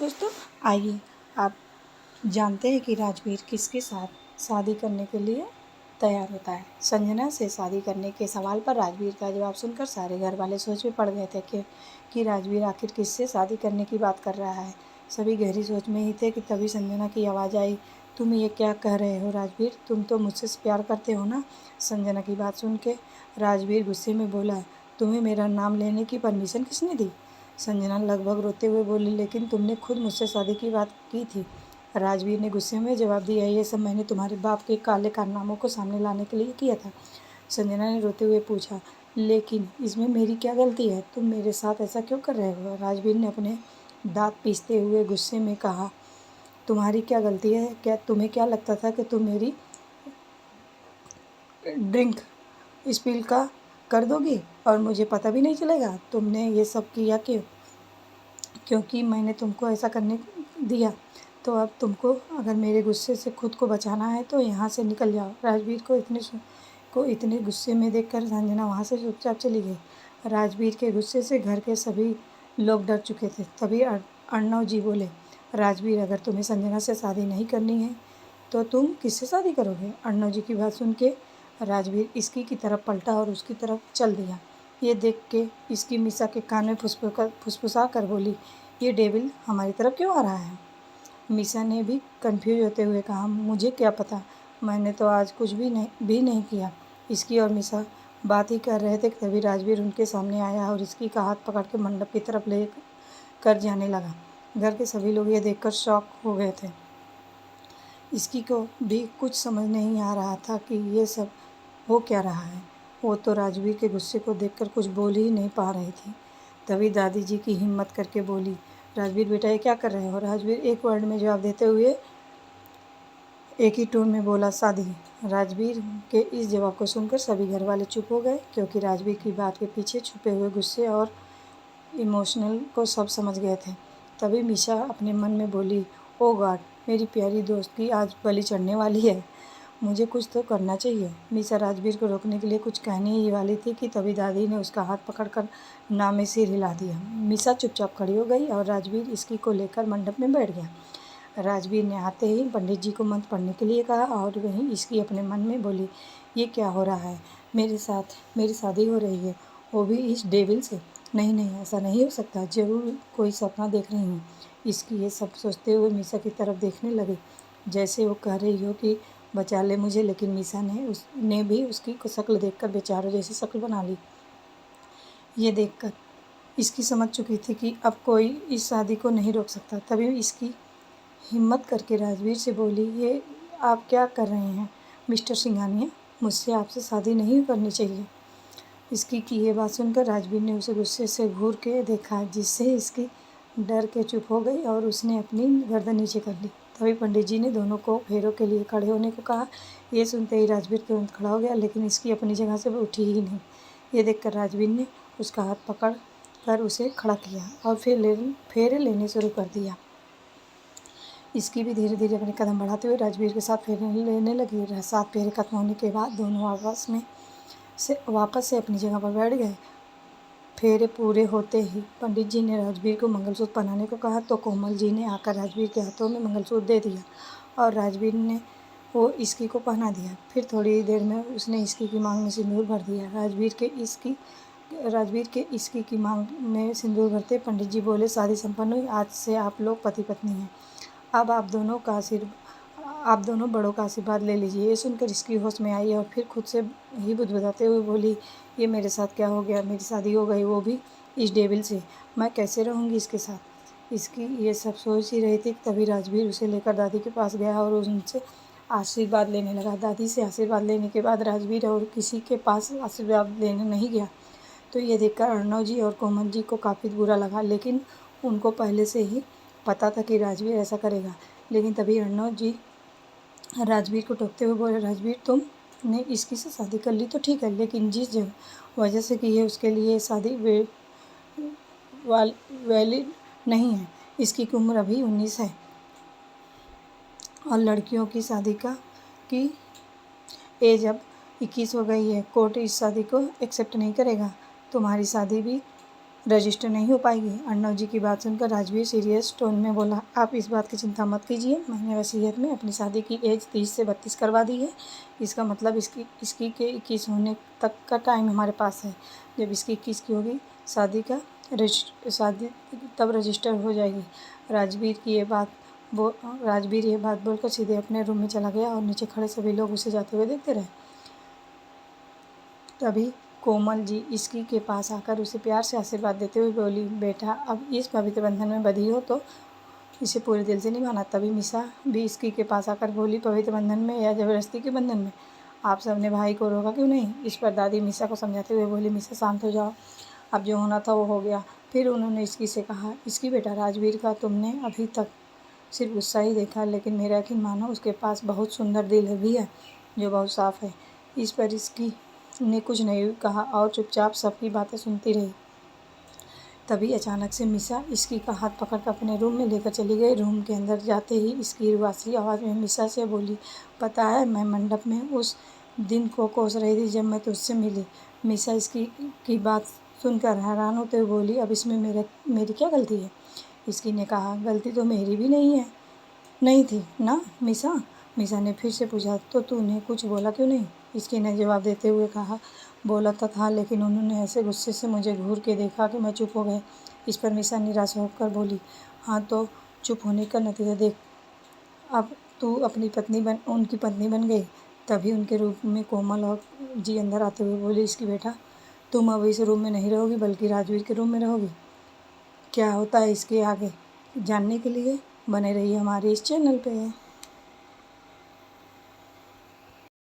दोस्तों, आइए आप जानते हैं कि राजवीर किसके साथ शादी करने के लिए तैयार होता है। संजना से शादी करने के सवाल पर राजवीर का जवाब सुनकर सारे घर वाले सोच में पड़ गए थे कि राजवीर आखिर किससे शादी करने की बात कर रहा है। सभी गहरी सोच में ही थे कि तभी संजना की आवाज़ आई, तुम ये क्या कह रहे हो राजवीर? तुम तो मुझसे प्यार करते हो ना? संजना की बात सुन के राजवीर गुस्से में बोला, तुम्हें मेरा नाम लेने की परमिशन किसने दी? संजना लगभग रोते हुए बोली, लेकिन तुमने खुद मुझसे शादी की बात की थी। राजवीर ने गुस्से में जवाब दिया, ये सब मैंने तुम्हारे बाप के काले कारनामों को सामने लाने के लिए किया था। संजना ने रोते हुए पूछा, लेकिन इसमें मेरी क्या गलती है? तुम मेरे साथ ऐसा क्यों कर रहे हो? राजवीर ने अपने दांत पीसते हुए गुस्से में कहा, तुम्हारी क्या गलती है? क्या तुम्हें क्या लगता था कि तुम मेरी ड्रिंक स्पिल का कर दोगी और मुझे पता भी नहीं चलेगा? तुमने ये सब किया क्यों? क्योंकि मैंने तुमको ऐसा करने दिया। तो अब तुमको अगर मेरे गुस्से से खुद को बचाना है तो यहाँ से निकल जाओ। राजवीर को इतने गुस्से में देखकर संजना वहाँ से चुपचाप चली गई। राजवीर के गुस्से से घर के सभी लोग डर चुके थे। तभी अर्णव जी बोले, राजवीर, अगर तुम्हें संजना से शादी नहीं करनी है तो तुम किससे शादी करोगे? अर्णव जी की बात सुन के राजवीर इसकी की तरफ पलटा और उसकी तरफ चल दिया। ये देख के इसकी मीसा के कान में फुसफुसा कर बोली, ये डेविल हमारी तरफ क्यों आ रहा है? मीसा ने भी कंफ्यूज होते हुए कहा, मुझे क्या पता, मैंने तो आज कुछ भी नहीं किया। इसकी और मीसा बात ही कर रहे थे तभी राजवीर उनके सामने आया और इसकी का हाथ पकड़ के मंडप की तरफ ले कर जाने लगा। घर के सभी लोग ये देखकर शॉक हो गए थे। इसकी को भी कुछ समझ नहीं आ रहा था कि ये सब हो क्या रहा है। वो तो राजवीर के गुस्से को देखकर कुछ बोल ही नहीं पा रही थी। तभी दादी जी की हिम्मत करके बोली, राजवीर बेटा, ये क्या कर रहे हो? राजवीर एक वर्ड में जवाब देते हुए एक ही टोन में बोला, शादी। राजवीर के इस जवाब को सुनकर सभी घर वाले चुप हो गए, क्योंकि राजवीर की बात के पीछे छुपे हुए गुस्से और इमोशनल को सब समझ गए थे। तभी मीसा अपने मन में बोली, ओ गॉड, मेरी प्यारी दोस्त की आज बलि चढ़ने वाली है। मुझे कुछ तो करना चाहिए। मीसा राजवीर को रोकने के लिए कुछ कहने ही वाली थी कि तभी दादी ने उसका हाथ पकड़कर ना में सिर हिला दिया। मीसा चुपचाप खड़ी हो गई और राजवीर इसकी को लेकर मंडप में बैठ गया। राजवीर ने आते ही पंडित जी को मंत्र पढ़ने के लिए कहा और वहीं इसकी अपने मन में बोली, ये क्या हो रहा है? मेरे साथ मेरी शादी हो रही है, वो भी इस डेविल से? नहीं नहीं, ऐसा नहीं हो सकता, ज़रूर कोई सपना देख रही हूँ। इसकी ये सब सोचते हुए मीसा की तरफ देखने लगे, जैसे वो कह रही हो कि बचा ले मुझे, लेकिन मीसा ने भी उसकी शक्ल देखकर बेचारों जैसी शक्ल बना ली। ये देखकर इसकी समझ चुकी थी कि अब कोई इस शादी को नहीं रोक सकता। तभी इसकी हिम्मत करके राजवीर से बोली, ये आप क्या कर रहे हैं मिस्टर सिंघानिया? मुझसे आपसे शादी नहीं करनी चाहिए। इसकी की ये बात सुनकर राजवीर ने उसे गुस्से से घूर के देखा, जिससे इसकी डर के चुप हो गई और उसने अपनी गर्दन नीचे कर ली। तभी पंडित जी ने दोनों को फेरों के लिए खड़े होने को कहा। ये सुनते ही राजवीर तुरंत खड़ा हो गया, लेकिन इसकी अपनी जगह से उठी ही नहीं। ये देखकर राजवीर ने उसका हाथ पकड़ कर उसे खड़ा किया और फिर फेरे लेने शुरू कर दिया। इसकी भी धीरे धीरे अपने कदम बढ़ाते हुए राजवीर के साथ फेरे लेने लगी। 7 फेरे खत्म होने के बाद दोनों वापस से अपनी जगह पर बैठ गए। फेरे पूरे होते ही पंडित जी ने राजवीर को मंगलसूत्र पहनाने को कहा तो कोमल जी ने आकर राजवीर के हाथों में मंगलसूत्र दे दिया और राजवीर ने वो इसकी को पहना दिया। फिर थोड़ी देर में उसने इसकी की मांग में सिंदूर भर दिया। राजवीर के इसकी की मांग में सिंदूर भरते पंडित जी बोले, शादी संपन्न हुई, आज से आप लोग पति पत्नी हैं। अब आप दोनों बड़ों का आशीर्वाद ले लीजिए। ये सुनकर इसकी होश में आई और फिर खुद से ही बुदबुदाते हुए बोली, ये मेरे साथ क्या हो गया? मेरी शादी हो गई, वो भी इस डेविल से। मैं कैसे रहूँगी इसके साथ? इसकी ये सब सोच ही रही थी, तभी राजवीर उसे लेकर दादी के पास गया और उनसे आशीर्वाद लेने लगा। दादी से आशीर्वाद लेने के बाद राजवीर और किसी के पास आशीर्वाद लेने नहीं गया। तो ये देखकर अर्णव जी और कोमल जी को काफ़ी बुरा लगा, लेकिन उनको पहले से ही पता था कि राजवीर ऐसा करेगा। लेकिन तभी अर्णव जी राजवीर को टोकते हुए बोले, राजवीर, तुमने इसकी से शादी कर ली तो ठीक है, लेकिन जिस वजह से की है उसके लिए शादी वैलिड नहीं है। इसकी उम्र अभी 19 है और लड़कियों की शादी की एज अब 21 हो गई है। कोर्ट इस शादी को एक्सेप्ट नहीं करेगा। तुम्हारी शादी भी रजिस्टर नहीं हो पाएगी। अर्णव जी की बात सुनकर राजवीर सीरियस टोन में बोला, आप इस बात की चिंता मत कीजिए, मैंने वसीयत में अपनी शादी की एज 30 से 32 करवा दी है। इसका मतलब इसकी के 21 होने तक का टाइम हमारे पास है। जब इसकी 21 की होगी शादी तब रजिस्टर हो जाएगी। राजवीर ये बात बोलकर सीधे अपने रूम में चला गया और नीचे खड़े सभी लोग उसे जाते हुए देखते रहे। तभी कोमल जी इसकी के पास आकर उसे प्यार से आशीर्वाद देते हुए बोली, बेटा अब इस पवित्र बंधन में बंधी हो तो इसे पूरे दिल से निभाना। तभी मिसा भी इसकी के पास आकर बोली, पवित्र बंधन में या ज़बरदस्ती के बंधन में? आप सबने भाई को रोका क्यों नहीं? इस पर दादी मिसा को समझाते हुए बोली, मिसा शांत हो जाओ, अब जो होना था वो हो गया। फिर उन्होंने इसकी से कहा, इसकी बेटा राजवीर का तुमने अभी तक सिर्फ गुस्सा ही देखा, लेकिन मेरा यकीन मानो उसके पास बहुत सुंदर दिल भी है जो बहुत साफ़ है। इस पर इसकी ने कुछ नहीं कहा और चुपचाप सबकी बातें सुनती रही। तभी अचानक से मिसा इसकी का हाथ पकड़कर अपने रूम में लेकर चली गई। रूम के अंदर जाते ही इसकी रुआसी आवाज़ में मिसा से बोली, पता है मैं मंडप में उस दिन को कोस रही थी जब मैं तुझसे मिली। मिसा इसकी की बात सुनकर हैरान होते हुए बोली, अब इसमें मेरी क्या गलती है? इसकी ने कहा, गलती तो मेरी भी नहीं थी ना मिसा? मिसा ने फिर से पूछा, तो तूने कुछ बोला क्यों नहीं? इसकी ने जवाब देते हुए कहा, बोला तो था, लेकिन उन्होंने ऐसे गुस्से से मुझे घूर के देखा कि मैं चुप हो गई। इस पर मिसा निराश होकर बोली, हाँ तो चुप होने का नतीजा देख, अब तू उनकी पत्नी बन गई। तभी उनके रूप में कोमल और जी अंदर आते हुए बोली, इसकी बेटा तुम अब इस रूम में नहीं रहोगी बल्कि राजवीर के रूम में रहोगी। क्या होता है इसके आगे जानने के लिए बने रहिए हमारे इस चैनल पे।